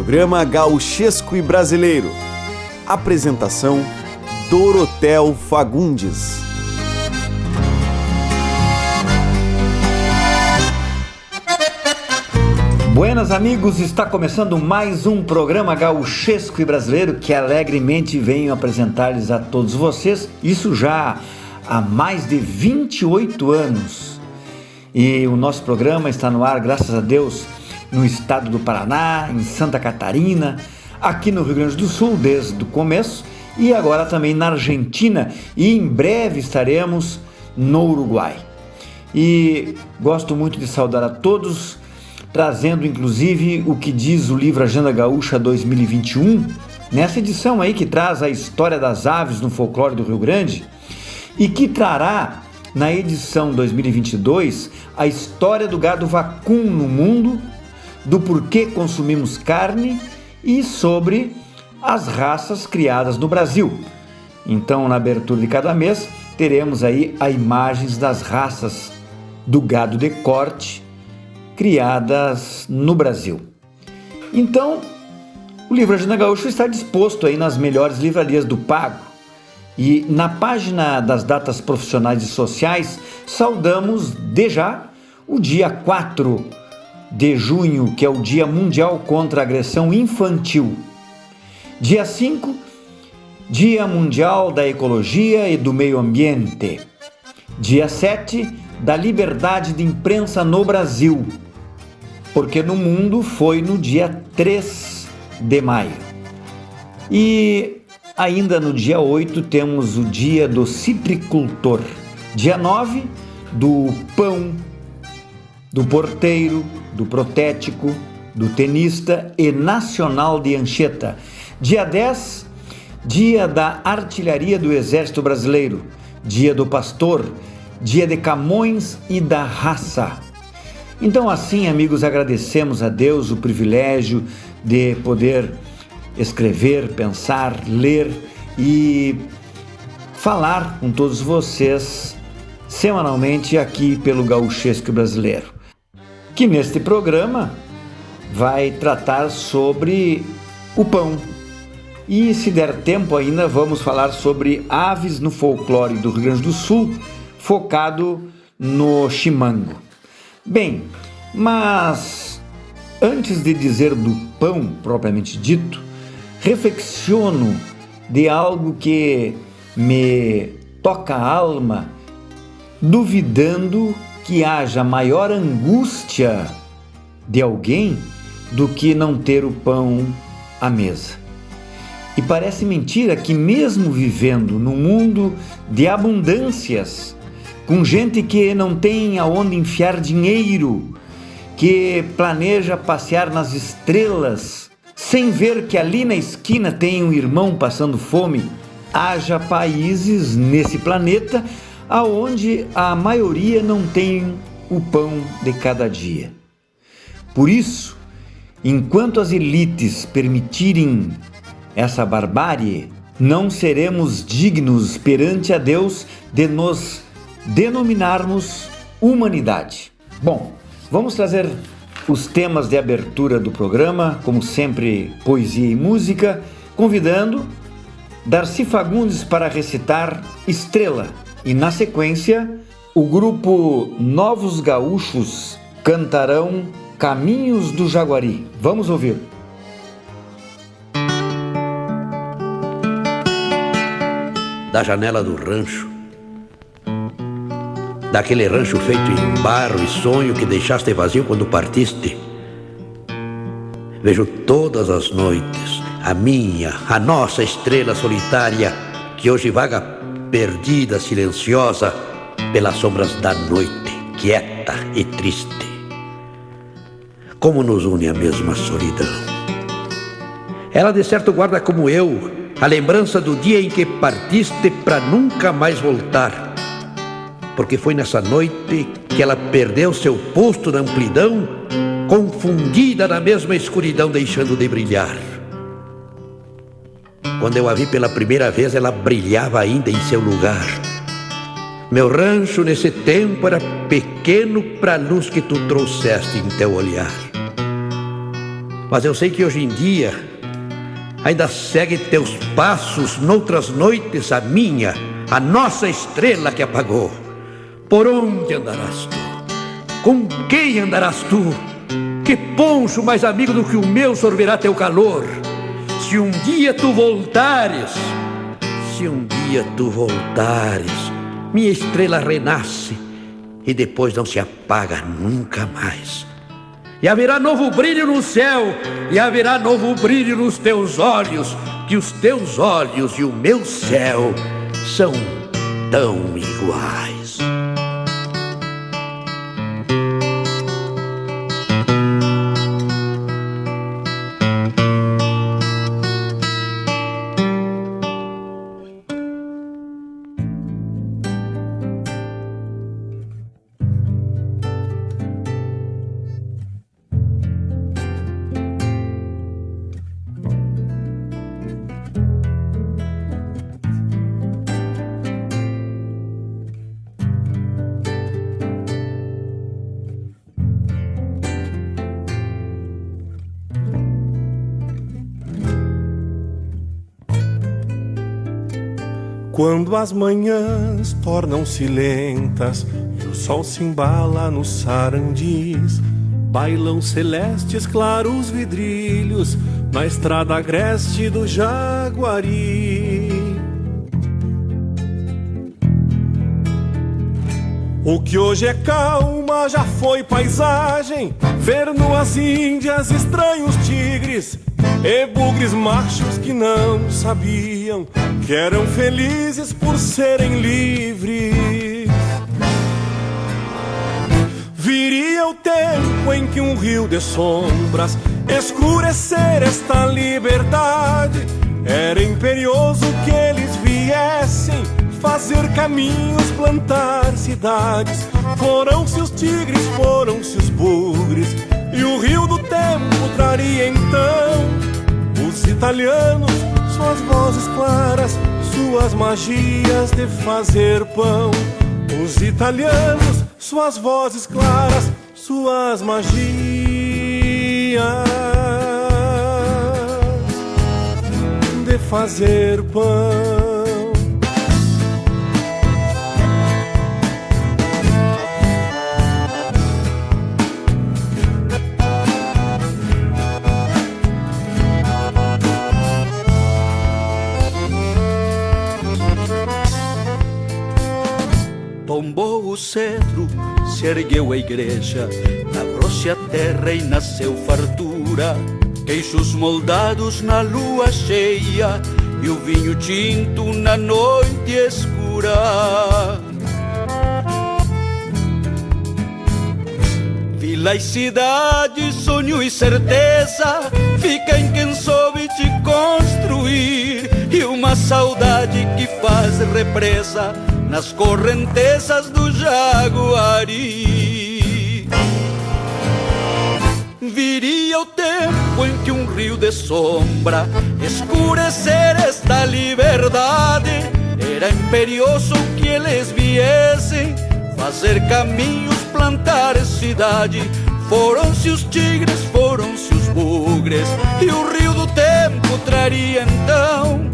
Programa Gauchesco e Brasileiro. Apresentação: Dorothel Fagundes. Buenas amigos, está começando mais um programa Gauchesco e Brasileiro que alegremente venho apresentar-lhes a todos vocês, isso já há mais de 28 anos. E o nosso programa está no ar, graças a Deus, no estado do Paraná, em Santa Catarina, aqui no Rio Grande do Sul desde o começo e agora também na Argentina, e em breve estaremos no Uruguai. E gosto muito de saudar a todos, trazendo inclusive o que diz o livro Agenda Gaúcha 2021, nessa edição aí que traz a história das aves no folclore do Rio Grande, e que trará na edição 2022 a história do gado vacum no mundo, do porquê consumimos carne e sobre as raças criadas no Brasil. Então, na abertura de cada mês, teremos aí as imagens das raças do gado de corte criadas no Brasil. Então, o livro Agenda Gaúcha está disposto aí nas melhores livrarias do Pago. E na página das datas profissionais e sociais, saudamos de já o dia 4 de junho, que é o Dia Mundial contra a Agressão Infantil. Dia 5, Dia Mundial da Ecologia e do Meio Ambiente. Dia 7, da Liberdade de Imprensa no Brasil, porque no mundo foi no dia 3 de maio. E ainda no dia 8 temos o Dia do Citricultor. Dia 9, do pão, do porteiro, do protético, do tenista e nacional de Anchieta. Dia 10, Dia da Artilharia do Exército Brasileiro. Dia do Pastor, Dia de Camões e da Raça. Então assim, amigos, agradecemos a Deus o privilégio de poder escrever, pensar, ler e falar com todos vocês semanalmente aqui pelo Gauchesco Brasileiro, que neste programa vai tratar sobre o pão. E se der tempo ainda, vamos falar sobre aves no folclore do Rio Grande do Sul, focado no chimango. Bem, mas antes de dizer do pão propriamente dito, reflexiono de algo que me toca a alma, duvidando que haja maior angústia de alguém do que não ter o pão à mesa. E parece mentira que mesmo vivendo num mundo de abundâncias, com gente que não tem aonde enfiar dinheiro, que planeja passear nas estrelas, sem ver que ali na esquina tem um irmão passando fome, haja países nesse planeta aonde a maioria não tem o pão de cada dia. Por isso, enquanto as elites permitirem essa barbárie, não seremos dignos perante a Deus de nos denominarmos humanidade. Bom, vamos trazer os temas de abertura do programa, como sempre, poesia e música, convidando Darcy Fagundes para recitar Estrela. E na sequência, o grupo Novos Gaúchos cantarão Caminhos do Jaguari. Vamos ouvir. Da janela do rancho, daquele rancho feito em barro e sonho que deixaste vazio quando partiste, vejo todas as noites a minha, a nossa estrela solitária, que hoje vaga perdida, silenciosa, pelas sombras da noite, quieta e triste. Como nos une a mesma solidão. Ela de certo guarda como eu a lembrança do dia em que partiste para nunca mais voltar, porque foi nessa noite que ela perdeu seu posto na amplidão, confundida na mesma escuridão, deixando de brilhar. Quando eu a vi pela primeira vez, ela brilhava ainda em seu lugar. Meu rancho nesse tempo era pequeno para a luz que tu trouxeste em teu olhar. Mas eu sei que hoje em dia ainda segue teus passos noutras noites a minha, a nossa estrela que apagou. Por onde andarás tu? Com quem andarás tu? Que poncho mais amigo do que o meu sorverá teu calor? Se um dia tu voltares, minha estrela renasce e depois não se apaga nunca mais. E haverá novo brilho no céu, e haverá novo brilho nos teus olhos, que os teus olhos e o meu céu são tão iguais. Quando as manhãs tornam-se lentas e o sol se embala nos sarandis, bailam celestes claros vidrilhos na estrada agreste do Jaguari. O que hoje é calma já foi paisagem, ver nuas Índias estranhos tigres e bugres machos que não sabiam que eram felizes por serem livres. Viria o tempo em que um rio de sombras escurecer esta liberdade. Era imperioso que eles viessem fazer caminhos, plantar cidades. Foram-se os tigres, foram-se os bugres, e o rio do tempo traria então os italianos, suas vozes claras, suas magias de fazer pão. Os italianos, suas vozes claras, suas magias de fazer pão. Tombou o cedro, se ergueu a igreja, lavrou-se a terra e nasceu fartura. Queixos moldados na lua cheia e o vinho tinto na noite escura. Vila e cidade, sonho e certeza, fica em quem soube te construir, e uma saudade que faz represa nas correntezas do Jaguari. Viria o tempo em que um rio de sombra escurecer esta liberdade. Era imperioso que eles viessem fazer caminhos, plantar cidade. Foram-se os tigres, foram-se os bugres, e o rio do tempo traria então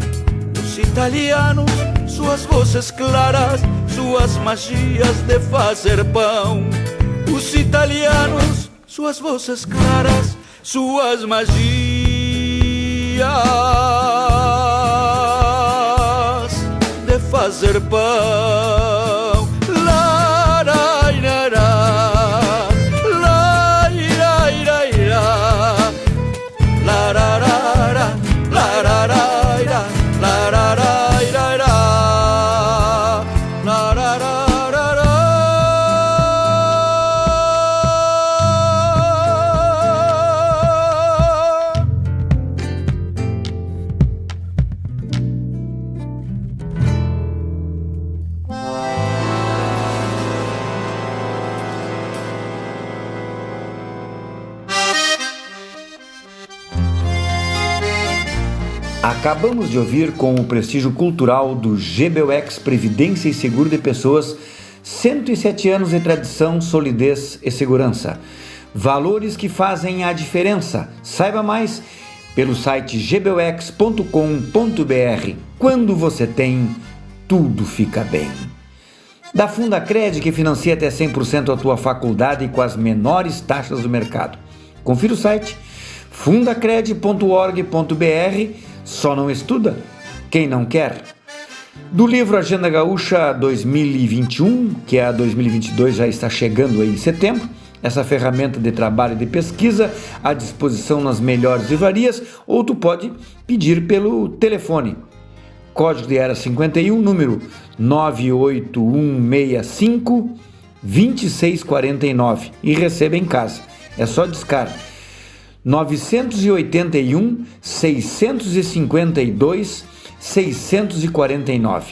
os italianos, suas vozes claras, suas magias de fazer pão. Os italianos, suas vozes claras, suas magias de fazer pão. Acabamos de ouvir, com o prestígio cultural do GBUX Previdência e Seguro de Pessoas, 107 anos de tradição, solidez e segurança. Valores que fazem a diferença. Saiba mais pelo site gbux.com.br. Quando você tem, tudo fica bem. Da Fundacred, que financia até 100% a tua faculdade com as menores taxas do mercado. Confira o site fundacred.org.br. Só não estuda quem não quer. Do livro Agenda Gaúcha 2021, que a 2022 já está chegando aí em setembro, essa ferramenta de trabalho e de pesquisa à disposição nas melhores livrarias, ou tu pode pedir pelo telefone. Código de Era 51, número 98165-2649 e receba em casa. É só discar 981-652-649.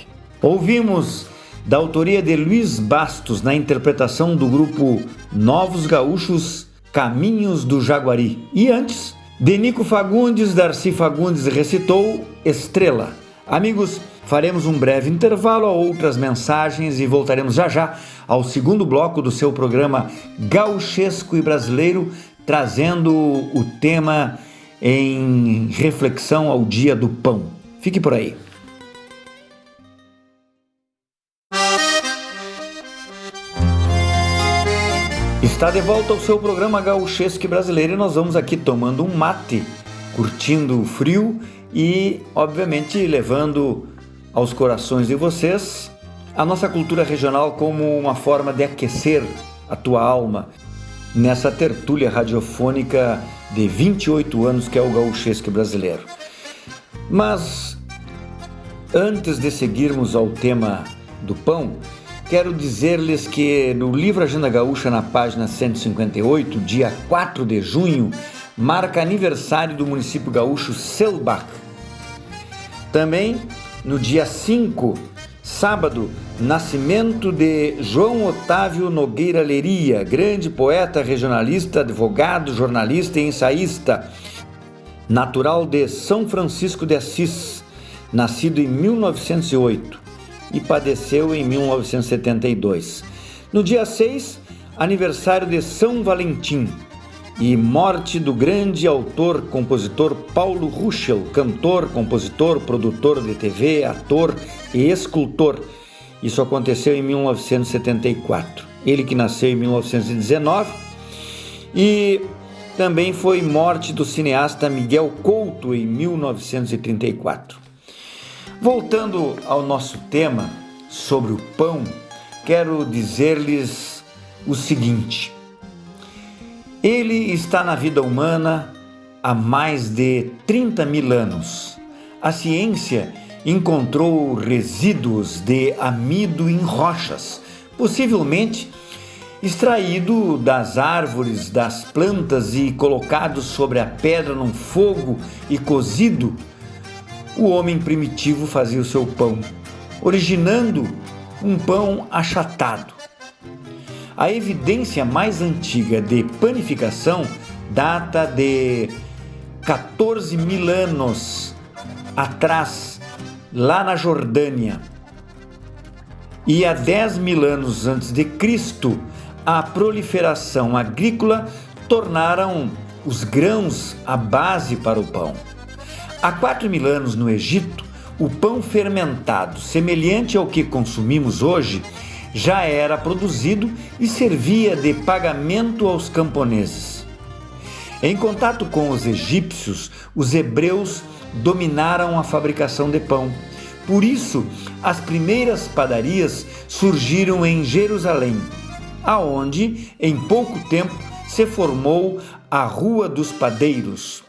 Ouvimos da autoria de Luiz Bastos, na interpretação do grupo Novos Gaúchos, Caminhos do Jaguari. E antes, de Nico Fagundes, Darcy Fagundes recitou Estrela. Amigos, faremos um breve intervalo a outras mensagens e voltaremos já já ao segundo bloco do seu programa Gauchesco e Brasileiro, trazendo o tema em reflexão ao Dia do Pão. Fique por aí. Está de volta ao seu programa Gauchesco e Brasileiro e nós vamos aqui tomando um mate, curtindo o frio e, obviamente, levando aos corações de vocês a nossa cultura regional como uma forma de aquecer a tua alma nessa tertúlia radiofônica de 28 anos que é o Gauchesco e Brasileiro. Mas, antes de seguirmos ao tema do pão, quero dizer-lhes que no livro Agenda Gaúcha, na página 158, dia 4 de junho, marca aniversário do município gaúcho Selbach. Também, no dia 5, sábado, nascimento de João Otávio Nogueira Leria, grande poeta, regionalista, advogado, jornalista e ensaísta, natural de São Francisco de Assis, nascido em 1908. E padeceu em 1972. No dia 6, aniversário de São Valentim e morte do grande autor, compositor Paulo Ruschel, cantor, compositor, produtor de TV, ator e escultor. Isso aconteceu em 1974. Ele que nasceu em 1919 e também foi morte do cineasta Miguel Couto em 1934. Voltando ao nosso tema sobre o pão, quero dizer-lhes o seguinte: ele está na vida humana há mais de 30 mil anos. A ciência encontrou resíduos de amido em rochas, possivelmente extraído das árvores, das plantas e colocado sobre a pedra num fogo e cozido. O homem primitivo fazia o seu pão, originando um pão achatado. A evidência mais antiga de panificação data de 14 mil anos atrás, lá na Jordânia. E há 10 mil anos antes de Cristo, a proliferação agrícola tornaram os grãos a base para o pão. Há 4 mil anos no Egito, o pão fermentado, semelhante ao que consumimos hoje, já era produzido e servia de pagamento aos camponeses. Em contato com os egípcios, os hebreus dominaram a fabricação de pão. Por isso, as primeiras padarias surgiram em Jerusalém, aonde, em pouco tempo, se formou a Rua dos Padeiros.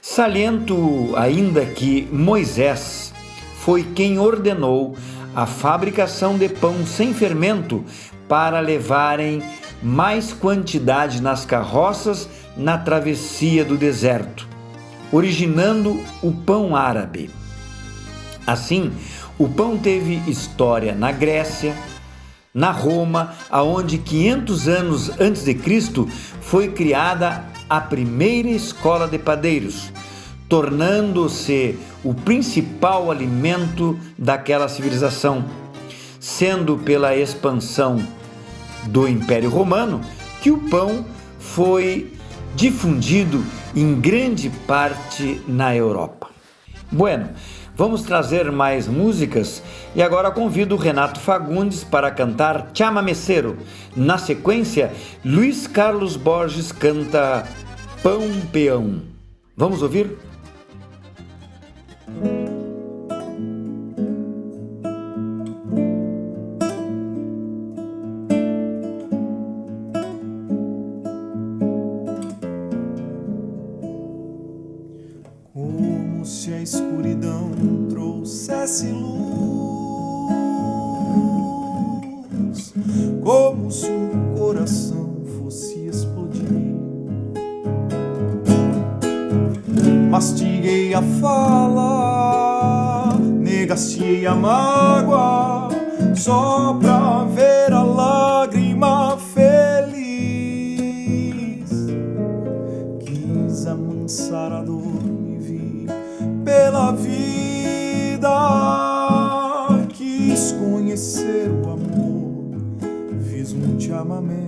Saliento ainda que Moisés foi quem ordenou a fabricação de pão sem fermento para levarem mais quantidade nas carroças na travessia do deserto, originando o pão árabe. Assim, o pão teve história na Grécia, na Roma, aonde 500 anos antes de Cristo foi criada a primeira escola de padeiros, tornando-se o principal alimento daquela civilização, sendo pela expansão do Império Romano que o pão foi difundido em grande parte na Europa. Bueno, vamos trazer mais músicas e agora convido o Renato Fagundes para cantar Chamameceiro. Na sequência, Luiz Carlos Borges canta Pão Peão. Vamos ouvir? Como se a escuridão trouxesse luz, como se um coração fosse explodir. Mastiguei a fala, negaciei a mágoa, só pra ver a lágrima feliz. Quis amansar a dor, pela vida, quis conhecer o amor, fiz um chamamé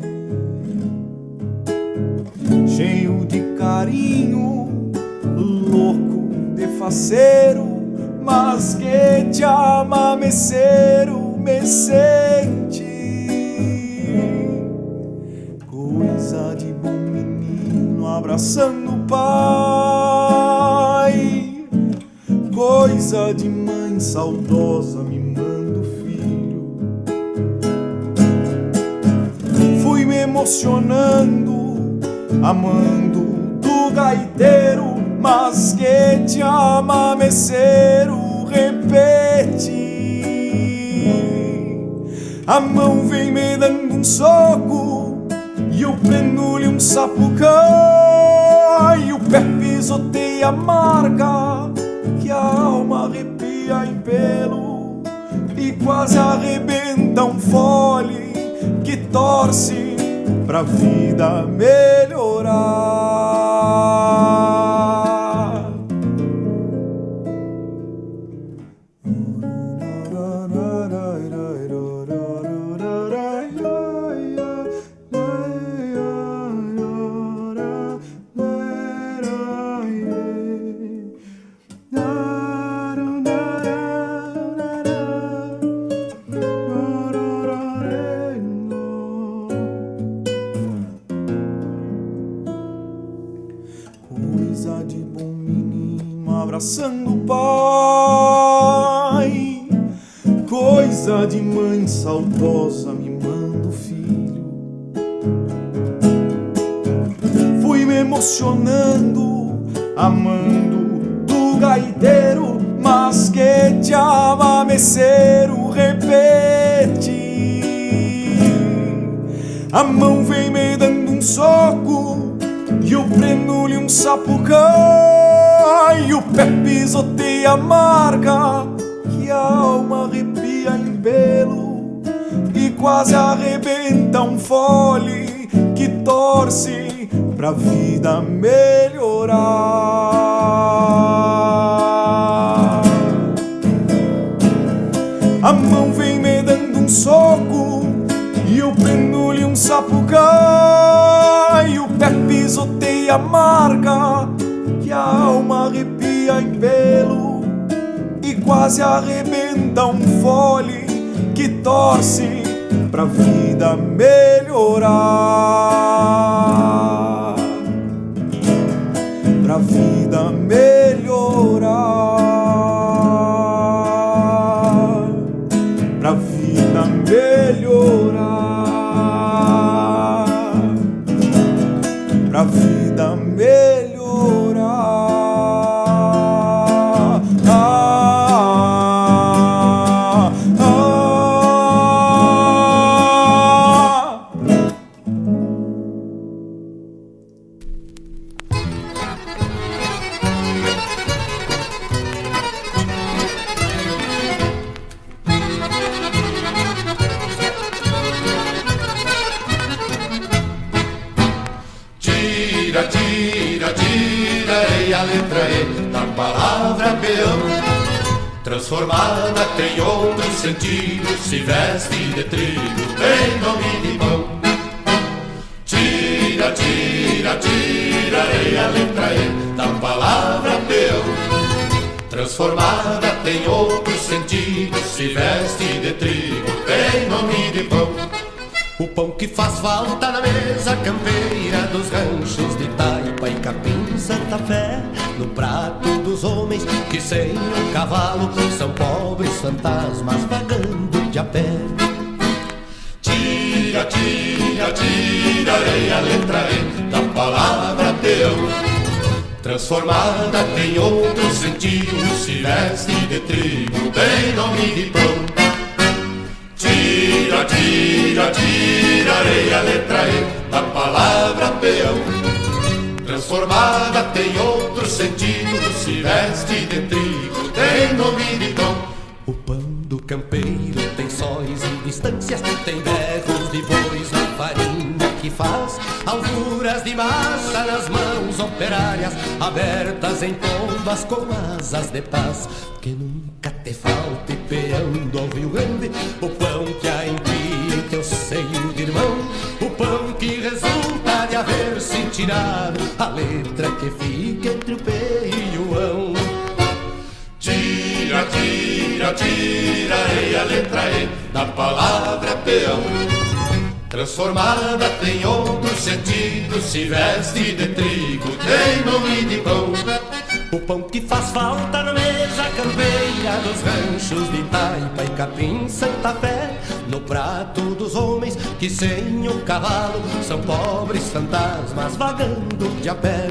cheio de carinho, louco de faceiro, mas que chamameceiro me sente. Coisa de bom menino abraçando o pai, coisa de mãe saudosa mimando o filho. Fui me emocionando, amando do gaiteiro, mas que te chamameceiro repete. A mão vem me dando um soco e eu prendo-lhe um sapucão, e o pé pisoteia a marca que a alma arrepia em pelo, e quase arrebenta um fole que torce pra vida melhorar. Coisa de bom menino abraçando o pai, coisa de mãe saudosa mimando o filho. Fui me emocionando, amando do gaiteiro, mas que chamameceiro repete. A mão vem me dando um soco e eu prendo-lhe um sapucão, e o pé pisoteia a marca que a alma arrepia em pelo, e quase arrebenta um fole que torce pra vida melhorar. A mão vem me dando um soco e eu prendo-lhe um sapucão, e o pé pisoteia a marca que a alma arrepia em pelo, e quase arrebenta um fole que torce pra vida melhorar. Pra vida melhorar. Pra vida melhorar. Pra vida melhorar. A letra E da palavra peão, transformada tem outro sentido, se veste de trigo, bem nome de pão. Tira, tira Tira, tirarei a letra E da palavra peão. Transformada tem outro sentido, se veste de trigo, tem nome de pão. O pão que faz falta na mesa campeira dos ranchos de Taipa e Capim, Santa Fé, no prato dos homens que sem um cavalo são pobres fantasmas vagando de a pé. Tira, tira, tirarei a letra E da palavra peão. Transformada tem outro sentido, se veste de trigo, tem nome de pão. Tira, tira, tirarei a letra E da palavra peão. Transformada tem outro sentido, se veste de trigo, tem nome de pão. O pão do campeiro tem sóis e distâncias, tem berros de bois na farinha que faz alvuras de massa nas mãos operárias, abertas em pombas com asas de paz. Que nunca te falte peando ao Rio Grande o pão que há em ti, em teu seio de irmão, o pão que resulta de haver-se tirado a letra que fica entre o P e o ão. Tira, tira, tirarei a letra E da palavra peão. Transformada tem outro sentido, se veste de trigo, tem nome de pão. O pão que faz falta na mesa campeira dos ranchos de Taipa e Capim, Santa Fé, no prato dos homens que sem o cavalo são pobres fantasmas vagando de a pé.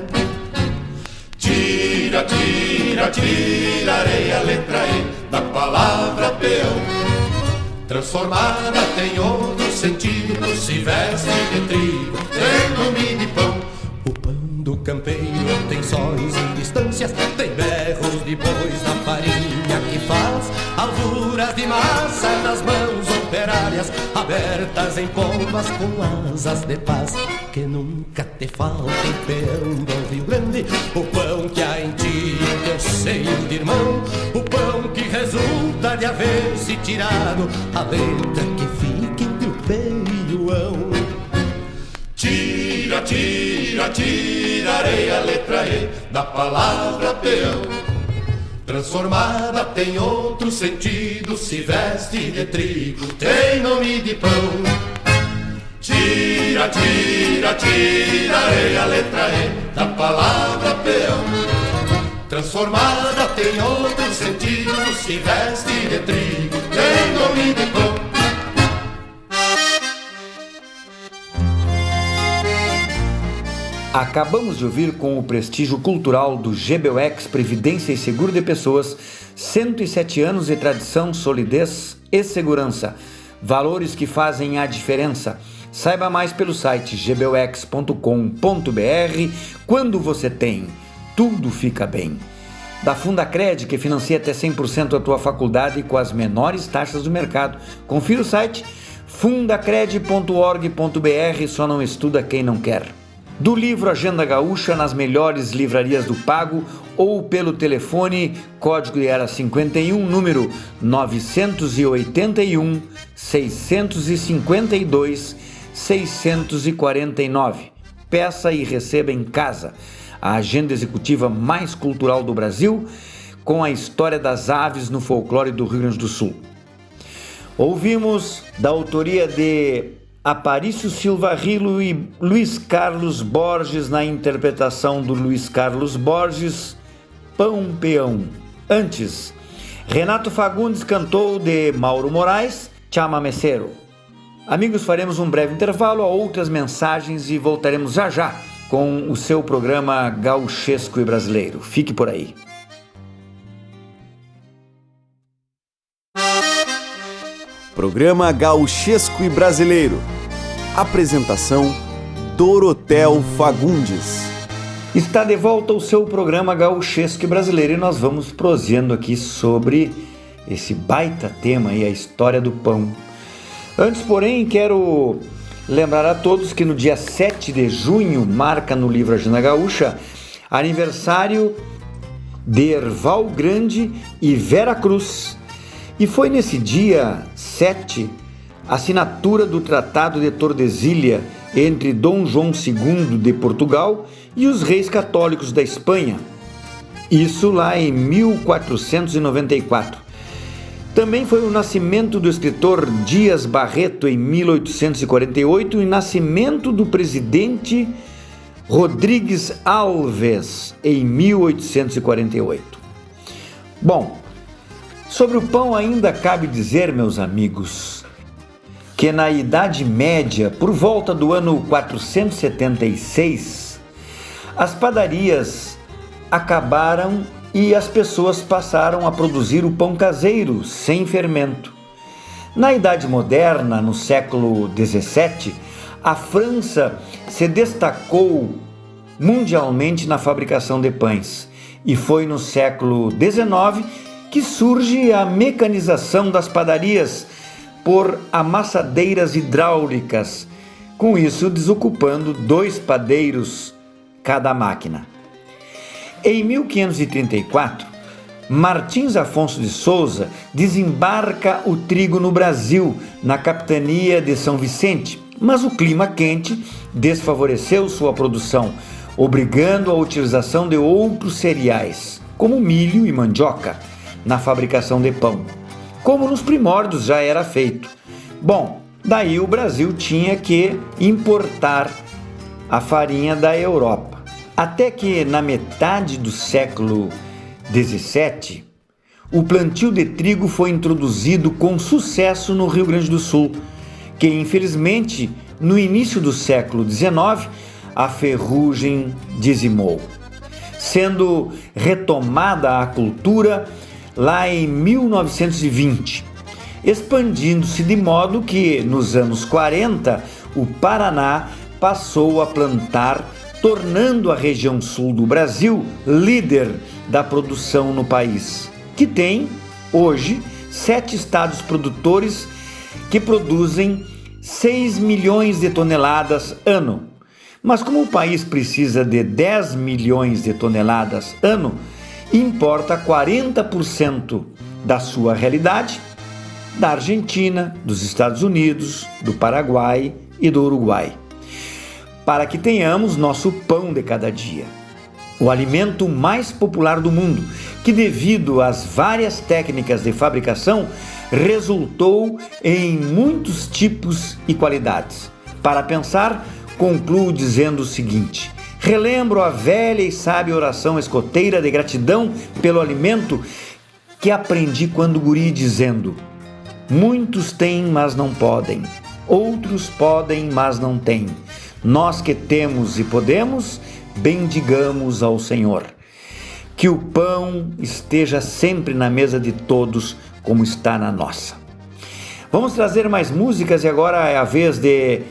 Tira, tira, tirarei a letra E da palavra peão. Transformada tem outro sentido, se veste de trigo, tem nome de pão. O pão do campeiro tem sóis e distâncias, tem berros de bois na farinha que faz alvuras de massa nas mãos operárias, abertas em pombas com asas de paz. Que nunca te falte peando ao Rio Grande o pão que há em ti, em teu seio de irmão, o pão que resulta de haver-se tirado a letra que fica entre o P e o ão. Tira, tira, tirarei a letra E da palavra peão. Transformada tem outro sentido, se veste de trigo, tem nome de pão. Tira, tira, tirarei a letra E da palavra peão. Transformada tem outro sentido, se veste de trigo, tem nome de pão. Acabamos de ouvir com o prestígio cultural do GBUX Previdência e Seguro de Pessoas, 107 anos de tradição, solidez e segurança. Valores que fazem a diferença. Saiba mais pelo site gbux.com.br. Quando você tem, tudo fica bem. Da Fundacred, que financia até 100% a tua faculdade com as menores taxas do mercado. Confira o site fundacred.org.br, só não estuda quem não quer. Do livro Agenda Gaúcha nas melhores livrarias do Pago ou pelo telefone, código de área 51, número 981 652 649. Peça e receba em casa a agenda executiva mais cultural do Brasil, com a história das aves no folclore do Rio Grande do Sul. Ouvimos da autoria de Aparício Silva Rilo e Luiz Carlos Borges, na interpretação do Luiz Carlos Borges, Pão Peão. Antes, Renato Fagundes cantou de Mauro Moraes, Chamamecero. Amigos, faremos um breve intervalo a outras mensagens e voltaremos já já com o seu programa Gauchesco e Brasileiro. Fique por aí. Programa Gauchesco e Brasileiro. Apresentação Dorotel Fagundes. Está de volta o seu programa Gauchesco e Brasileiro e nós vamos proseando aqui sobre esse baita tema aí, a história do pão. Antes, porém, quero lembrar a todos que no dia 7 de junho marca no livro Agenda Gaúcha aniversário de Erval Grande e Vera Cruz. E foi nesse dia 7 a assinatura do Tratado de Tordesilha entre Dom João II de Portugal e os reis católicos da Espanha. Isso lá em 1494. Também foi o nascimento do escritor Dias Barreto em 1848 e o nascimento do presidente Rodrigues Alves em 1848. Bom, sobre o pão ainda cabe dizer, meus amigos, que na Idade Média, por volta do ano 476, as padarias acabaram e as pessoas passaram a produzir o pão caseiro, sem fermento. Na Idade Moderna, no século XVII, a França se destacou mundialmente na fabricação de pães e foi no século XIX que surge a mecanização das padarias por amassadeiras hidráulicas, com isso desocupando 2 padeiros cada máquina. Em 1534, Martins Afonso de Souza desembarca o trigo no Brasil, na capitania de São Vicente, mas o clima quente desfavoreceu sua produção, obrigando a utilização de outros cereais, como milho e mandioca, na fabricação de pão, como nos primórdios já era feito. Bom, daí o Brasil tinha que importar a farinha da Europa. Até que na metade do século XVII, o plantio de trigo foi introduzido com sucesso no Rio Grande do Sul, que infelizmente no início do século XIX a ferrugem dizimou, sendo retomada a cultura lá em 1920, expandindo-se de modo que nos anos 40 o Paraná passou a plantar, tornando a região sul do Brasil líder da produção no país, que tem hoje 7 estados produtores que produzem 6 milhões de toneladas ano. Mas como o país precisa de 10 milhões de toneladas ano, importa 40% da sua realidade da Argentina, dos Estados Unidos, do Paraguai e do Uruguai, para que tenhamos nosso pão de cada dia. O alimento mais popular do mundo, que devido às várias técnicas de fabricação, resultou em muitos tipos e qualidades. Para pensar, concluo dizendo o seguinte: relembro a velha e sábia oração escoteira de gratidão pelo alimento que aprendi quando guri, dizendo: muitos têm, mas não podem, outros podem, mas não têm. Nós que temos e podemos, bendigamos ao Senhor. Que o pão esteja sempre na mesa de todos, como está na nossa. Vamos trazer mais músicas e agora é a vez de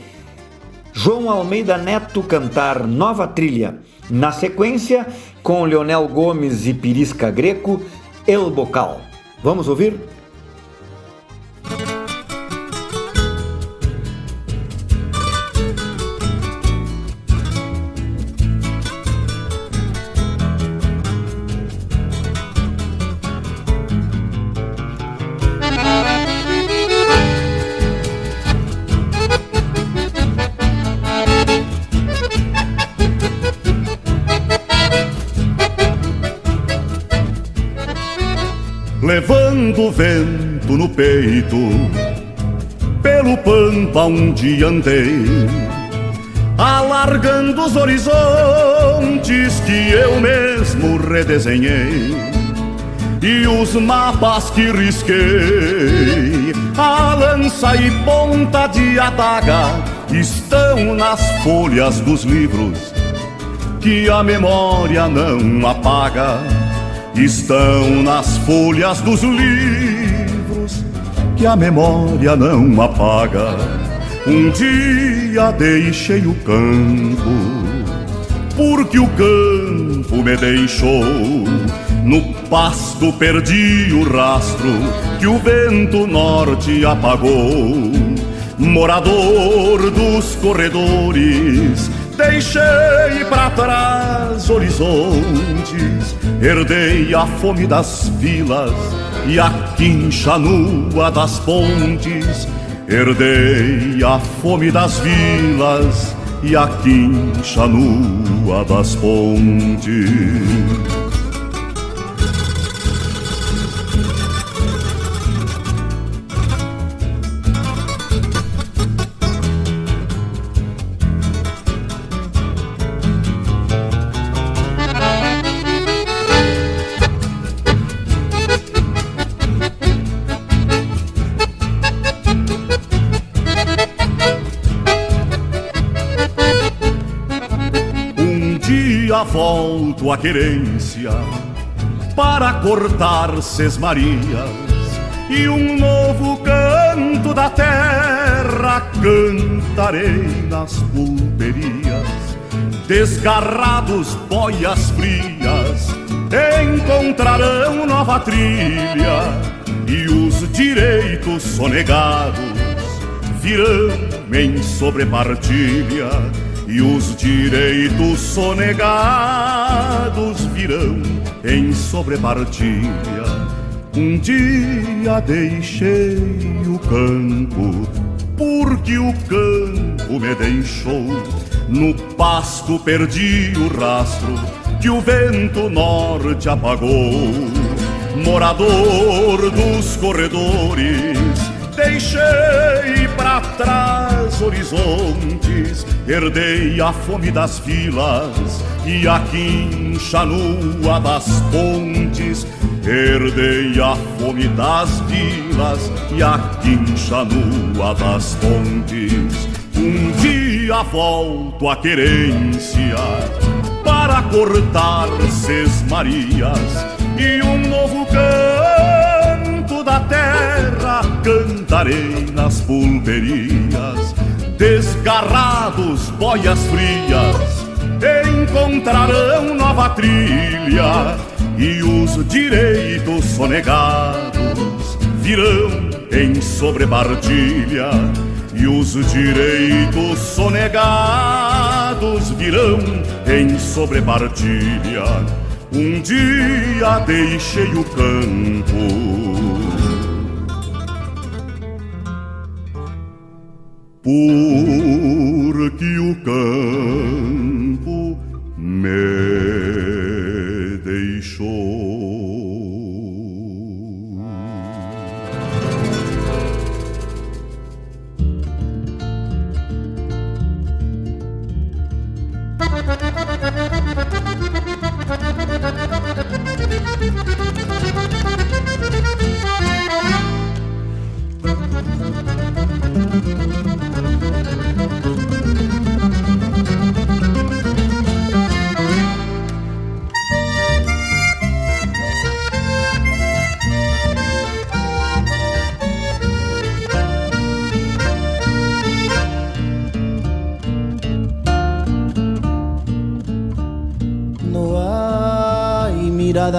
João Almeida Neto cantar Nova Trilha. Na sequência, com Leonel Gomes e Pirisca Greco, El Bocal. Vamos ouvir? Levando o vento no peito, pelo pampa um dia andei, alargando os horizontes que eu mesmo redesenhei, e os mapas que risquei, a lança e ponta de adaga estão nas folhas dos livros que a memória não apaga. Estão nas folhas dos livros que a memória não apaga. Um dia deixei o campo, porque o campo me deixou. No pasto perdi o rastro que o vento norte apagou. Morador dos corredores, deixei pra trás horizontes, herdei a fome das vilas e a quincha nua das pontes. Herdei a fome das vilas e a quincha nua das pontes. Volto à querência para cortar sesmarias e um novo canto da terra cantarei nas pulperias. Desgarrados boias frias encontrarão nova trilha e os direitos sonegados virão em sobrepartilha. E os direitos sonegados virão em sobrepartilha. Um dia deixei o campo, porque o campo me deixou. No pasto perdi o rastro que o vento norte apagou. Morador dos corredores, deixei pra trás horizontes, herdei a fome das vilas e a quincha nua das pontes. Herdei a fome das vilas e a quincha nua das pontes. Um dia volto à querência para cortar sesmarias e um novo canto da terra cantarei nas pulperias. Desgarrados boias frias encontrarão nova trilha e os direitos sonegados virão em sobrepartilha. E os direitos sonegados virão em sobrepartilha. Um dia deixei o campo, porque o campo me deixou.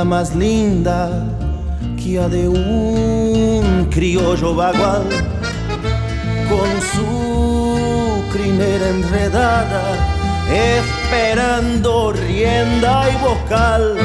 Más linda que a de un criollo bagual, con su crinera enredada, esperando rienda y bocal.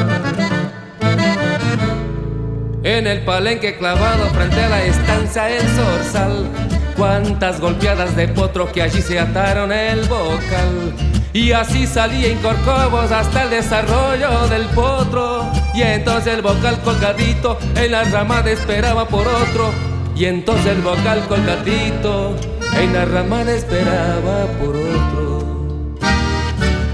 En el palenque clavado frente a la estancia El Zorzal, cuántas golpeadas de potro que allí se ataron el bocal. Y así salía en Corcovos hasta el desarrollo del potro. Y entonces el bocal colgadito en la ramada esperaba por otro. Y entonces el bocal colgadito en la ramada esperaba por otro.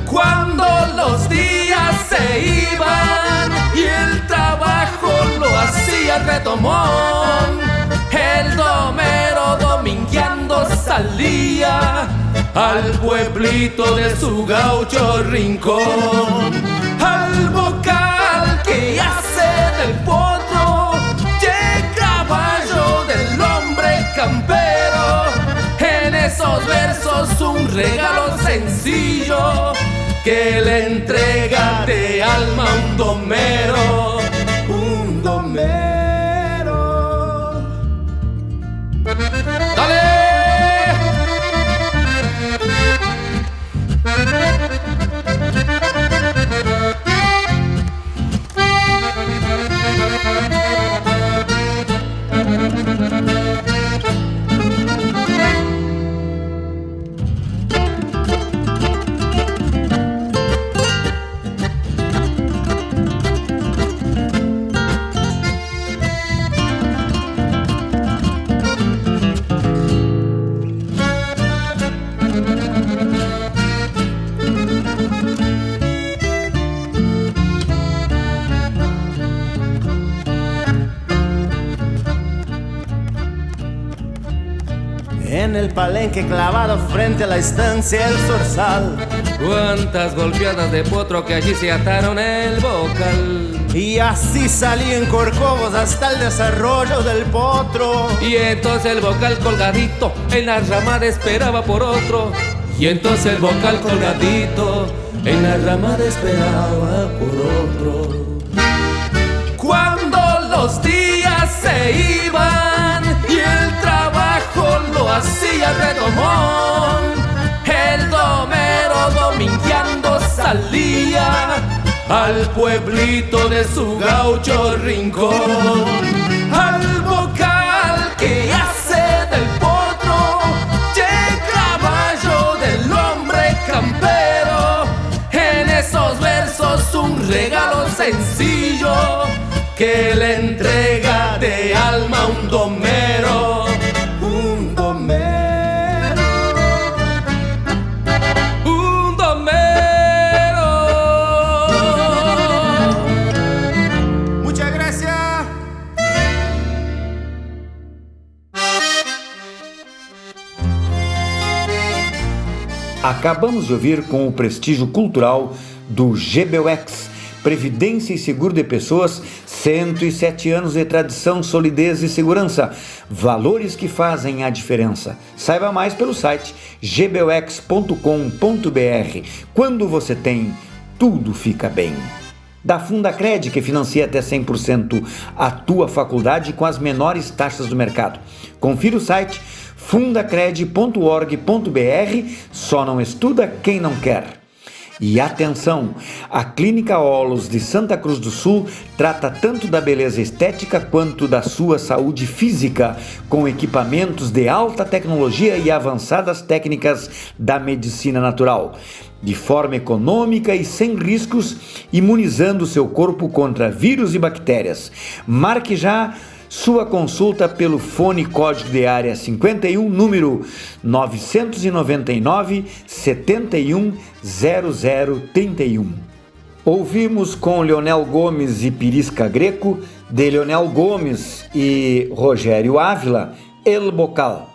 Cuando los días se iban y el trabajo lo hacía retomón, el domero domingueando salía al pueblito de su gaucho rincón. Al bocal que hace del potro y el caballo del hombre campero. En esos versos un regalo sencillo que le entrega de alma un domero. Un domero. ¡Dale! en el palenque clavado frente a la estancia El Zorzal. Cuántas golpeadas de potro que allí se ataron el bocal. Y así salí en Corcovos hasta el desarrollo del potro. Y entonces el bocal colgadito en la ramada esperaba por otro. Y entonces el bocal colgadito en la ramada esperaba por otro. Cuando los días se iban y el trabajo lo hacía redomón, el domero domingueando salía al pueblito de su gaucho rincón. Al bocal que hace del potro, caballo del hombre campero. En esos versos un regalo sencillo que le entrega de alma un domero. Un domero. Un domero. Muchas gracias. Acabamos de ouvir com o prestígio cultural do GBUX, Previdência e Seguro de Pessoas, 107 anos de tradição, solidez e segurança, valores que fazem a diferença. Saiba mais pelo site gbux.com.br. Quando você tem, tudo fica bem. Da Fundacred, que financia até 100% a tua faculdade com as menores taxas do mercado. Confira o site fundacred.org.br. Só não estuda quem não quer. E atenção, a Clínica Olos de Santa Cruz do Sul trata tanto da beleza estética quanto da sua saúde física, com equipamentos de alta tecnologia e avançadas técnicas da medicina natural, de forma econômica e sem riscos, imunizando seu corpo contra vírus e bactérias. Marque já sua consulta pelo fone código de área 51, número 999 71 0031. Ouvimos com Leonel Gomes e Pirisca Greco, de Leonel Gomes e Rogério Ávila, El Bocal.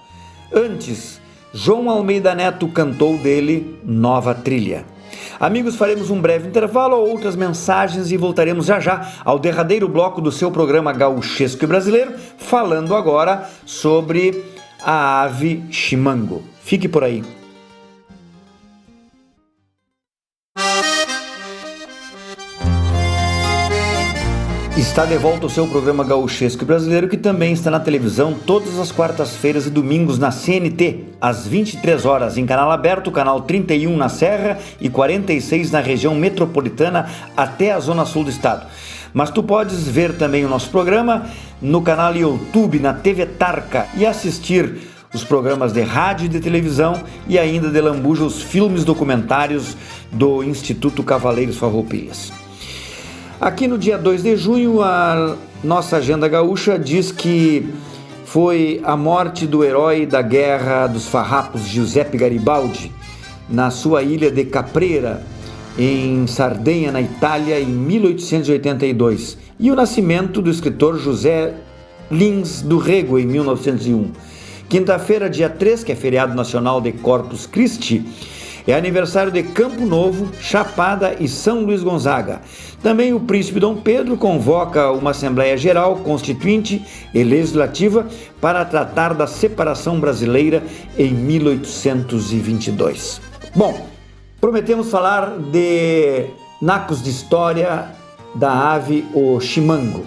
Antes, João Almeida Neto cantou dele Nova Trilha. Amigos, faremos um breve intervalo, outras mensagens e voltaremos já ao derradeiro bloco do seu programa Gauchesco e Brasileiro, falando agora sobre a ave chimango. Fique por aí. Está de volta o seu programa Gauchesco e Brasileiro, que também está na televisão todas as quartas-feiras e domingos na CNT, às 23 horas, em canal aberto, canal 31 na Serra e 46 na região metropolitana até a zona sul do estado. Mas tu podes ver também o nosso programa no canal YouTube, na TV Tarca, e assistir os programas de rádio e de televisão e ainda de lambuja os filmes documentários do Instituto Cavaleiros Farroupilhas. Aqui no dia 2 de junho, a nossa agenda gaúcha diz que foi a morte do herói da Guerra dos Farrapos, Giuseppe Garibaldi, na sua ilha de Caprera, em Sardenha, na Itália, em 1882, e o nascimento do escritor José Lins do Rego, em 1901. Quinta-feira, dia 3, que é feriado nacional de Corpus Christi, é aniversário de Campo Novo, Chapada e São Luís Gonzaga. Também o príncipe Dom Pedro convoca uma Assembleia Geral Constituinte e Legislativa para tratar da separação brasileira em 1822. Bom, prometemos falar de nacos de história da ave o chimango,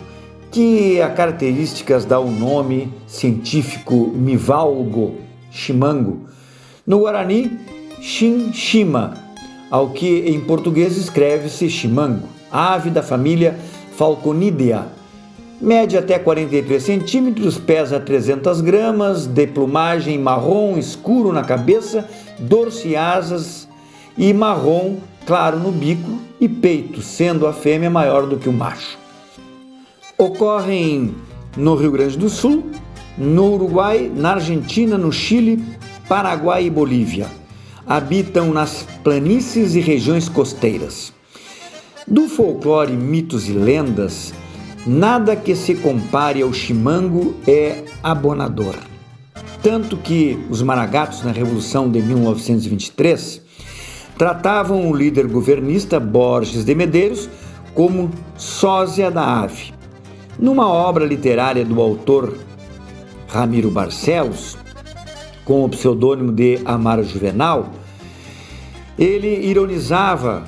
que as características dá o nome científico Mivalgo chimango. No Guarani, Chinchima, ao que em português escreve-se chimango, ave da família Falconidea. Mede até 43 centímetros, pesa 300 gramas, de plumagem marrom escuro na cabeça, dorso e asas, e marrom claro no bico e peito, sendo a fêmea maior do que o macho. Ocorrem no Rio Grande do Sul, no Uruguai, na Argentina, no Chile, Paraguai e Bolívia. Habitam nas planícies e regiões costeiras. Do folclore, mitos e lendas, nada que se compare ao chimango é abonador. tanto que os Maragatos, na Revolução de 1923, tratavam o líder governista Borges de Medeiros como sósia da ave. Numa obra literária do autor Ramiro Barcelos, com o pseudônimo de Amaro Juvenal, ele ironizava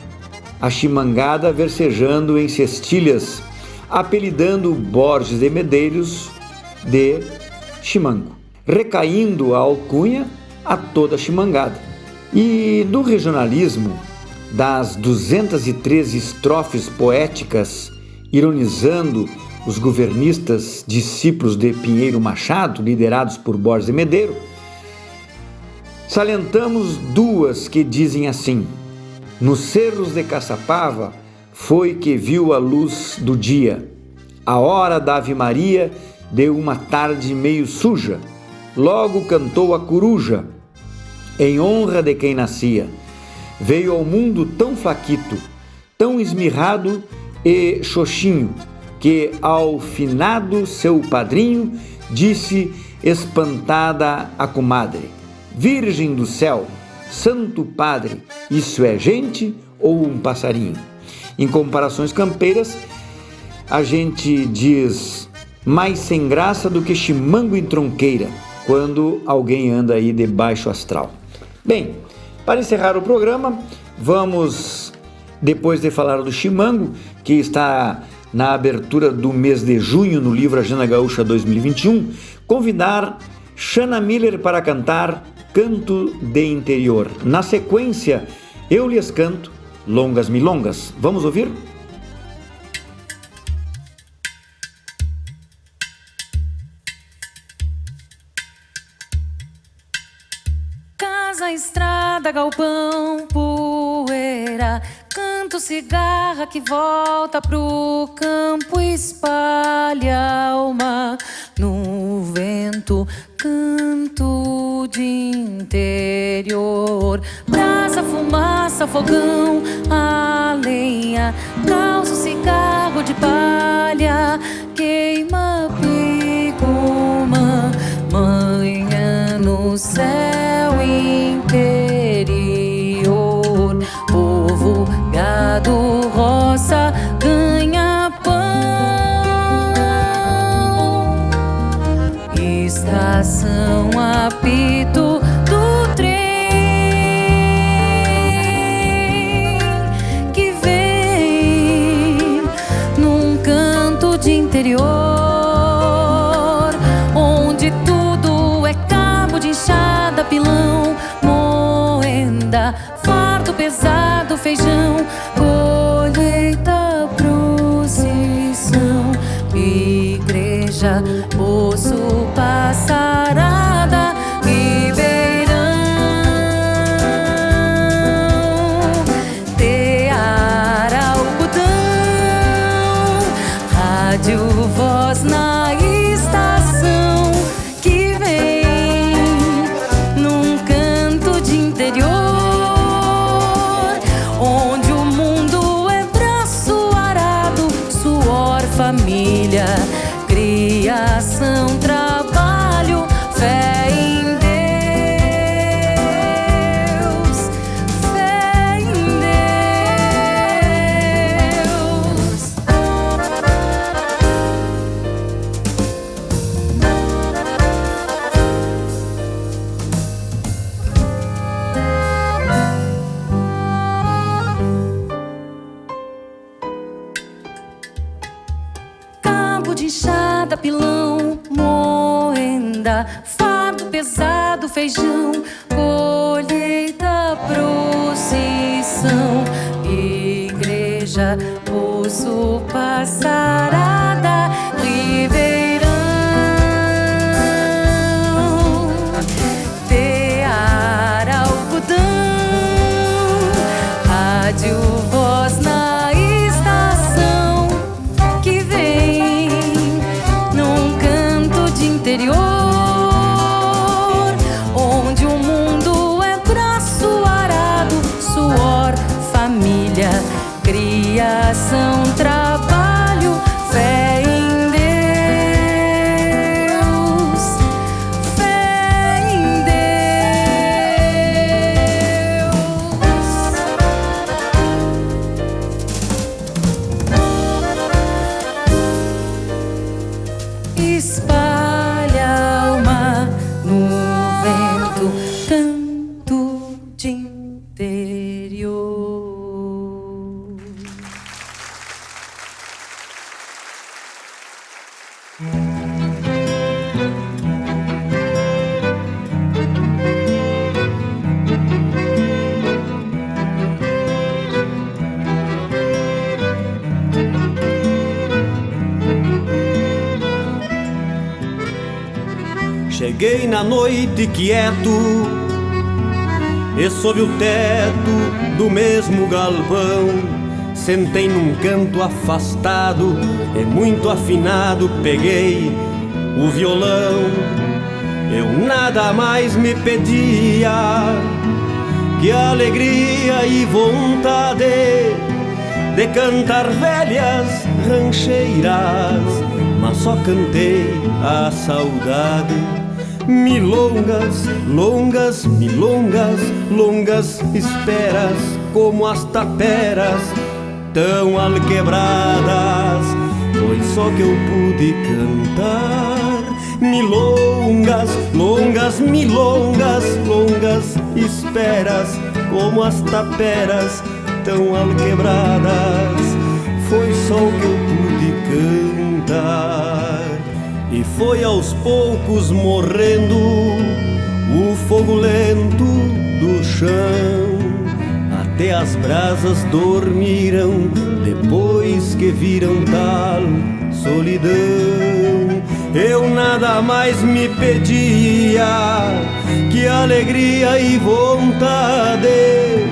a chimangada versejando em cestilhas, apelidando Borges de Medeiros de chimango, recaindo a alcunha a toda a chimangada. E no regionalismo, das 213 estrofes poéticas ironizando os governistas discípulos de Pinheiro Machado, liderados por Borges de Medeiros, salientamos duas que dizem assim: nos cerros de Caçapava foi que viu a luz do dia, a hora da Ave Maria de uma tarde meio suja, logo cantou a coruja, em honra de quem nascia. Veio ao mundo tão flaquito, tão esmirrado e xoxinho, que ao finado seu padrinho disse espantada a comadre: Virgem do céu, santo padre, isso é gente ou um passarinho? Em comparações campeiras, a gente diz mais sem graça do que chimango em tronqueira, quando alguém anda aí de baixo astral. Bem, para encerrar o programa, vamos, depois de falar do chimango, que está na abertura do mês de junho no livro Agenda Gaúcha 2021, convidar Xana Miller para cantar Canto de Interior. Na sequência, eu lhes canto Longas Milongas. Vamos ouvir? Casa, estrada, galpão, poeira, canto, cigarra que volta pro campo, espalha alma no vento, canto de interior. Brasa, fumaça, fogão, a lenha, calço, cigarro de palha, queima picuma, manhã no céu interior. Povo, gado, roça, ganha pão. Estação, apito do trem que vem num canto de interior, onde tudo é cabo de enxada, pilão, moenda, fardo pesado, feijão, colheita, procissão, igreja, poço, passarada, ribeirão, tear, algodão, rádio, voz na estação que vem num canto de interior, onde o mundo é braço arado, suor, família, criação, trabalho, fé em Deus, fé em Deus. Campo de enxada, pilão, moenda, fardo pesado, feijão, colheita, procissão, igreja, poço, passarada, ribeirão, tear, algodão, rádio, voz na estação que vem num canto de interior, onde o mundo é braço arado, suor, família, criação, trabalho, fé em Deus, fé Cheguei na noite quieto e sob o teto do mesmo galpão sentei num canto afastado e muito afinado peguei o violão. Eu nada mais me pedia que alegria e vontade de cantar velhas rancheiras, mas só cantei a saudade. Milongas, longas, milongas, longas esperas, como as taperas tão alquebradas. Foi só que eu pude cantar. Milongas, longas, milongas, longas esperas, como as taperas tão alquebradas. Foi só o que eu pude cantar. E foi aos poucos morrendo o fogo lento do chão. Até as brasas dormiram depois que viram tal solidão. Eu nada mais me pedia que alegria e vontade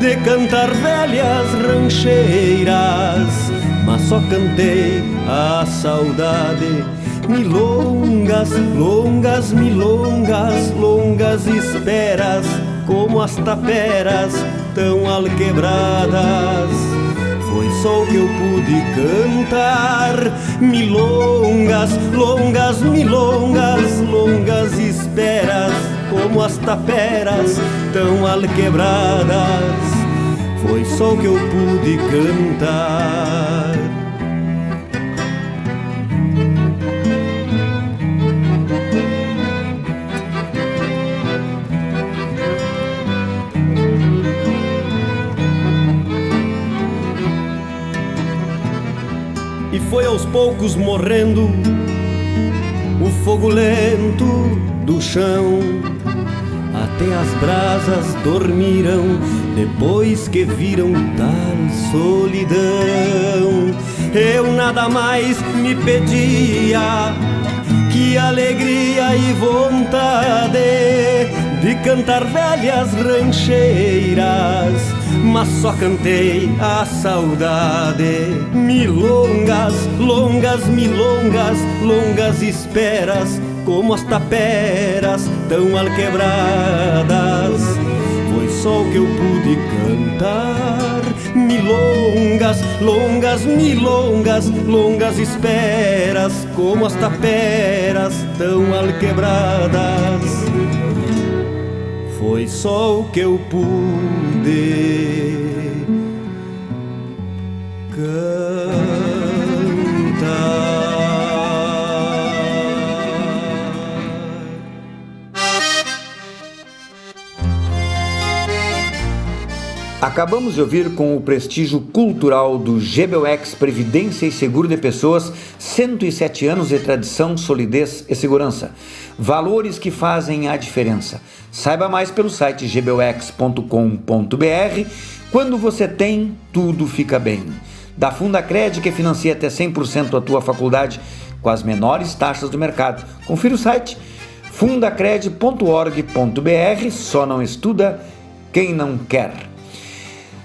de cantar velhas rancheiras, mas só cantei a saudade. Milongas, longas, milongas, longas esperas, como as taperas tão alquebradas. Foi só o que eu pude cantar. Milongas, longas, milongas, longas esperas, como as taperas tão alquebradas. Foi só o que eu pude cantar. E foi aos poucos morrendo o fogo lento do chão. Até as brasas dormiram depois que viram tal solidão. Eu nada mais me pedia que alegria e vontade de cantar velhas rancheiras, mas só cantei a saudade. Milongas, longas, milongas, longas esperas, como as taperas tão alquebradas. Foi só o que eu pude cantar. Milongas, longas, milongas, longas esperas, como as taperas tão alquebradas. Foi só o que eu pude cantar. Acabamos de ouvir com o prestígio cultural do GBUX Previdência e Seguro de Pessoas, 107 anos de tradição, solidez e segurança. Valores que fazem a diferença. Saiba mais pelo site gbux.com.br. Quando você tem, tudo fica bem. Da Fundacred, que financia até 100% a tua faculdade com as menores taxas do mercado. Confira o site fundacred.org.br. Só não estuda quem não quer.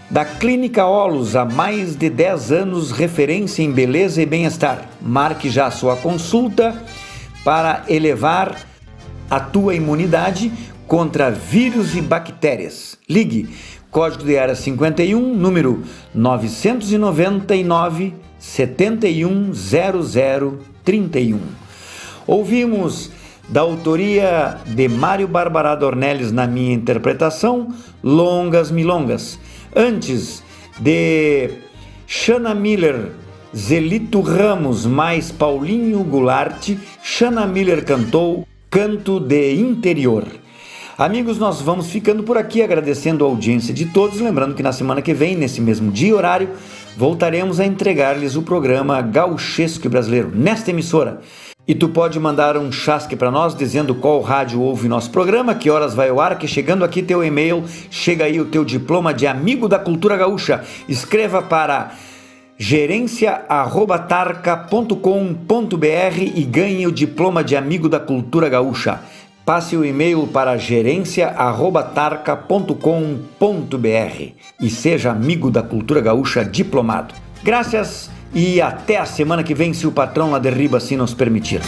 Da Clínica Olos, há mais de 10 anos, referência em beleza e bem-estar. Marque já a sua consulta para elevar a tua imunidade contra vírus e bactérias. Ligue, código de área 51, número 999 710031. Ouvimos da autoria de Mário Barbarado Ornelis, na minha interpretação, Longas Milongas. Antes de Xana Miller, Zelito Ramos mais Paulinho Goulart, Xana Miller cantou Canto de Interior. Amigos, nós vamos ficando por aqui, agradecendo a audiência de todos, lembrando que na semana que vem, nesse mesmo dia e horário, voltaremos a entregar-lhes o programa Gauchesco e Brasileiro, nesta emissora. E tu pode mandar um chasque para nós, dizendo qual rádio ouve nosso programa, que horas vai ao ar, que chegando aqui teu e-mail, chega aí o teu diploma de amigo da cultura gaúcha. Escreva para gerência@tarca.com.br e ganhe o diploma de amigo da cultura gaúcha. Passe o e-mail para gerência@tarca.com.br e seja amigo da cultura gaúcha diplomado. Graças e até a semana que vem, se o patrão lá de riba assim nos permitir.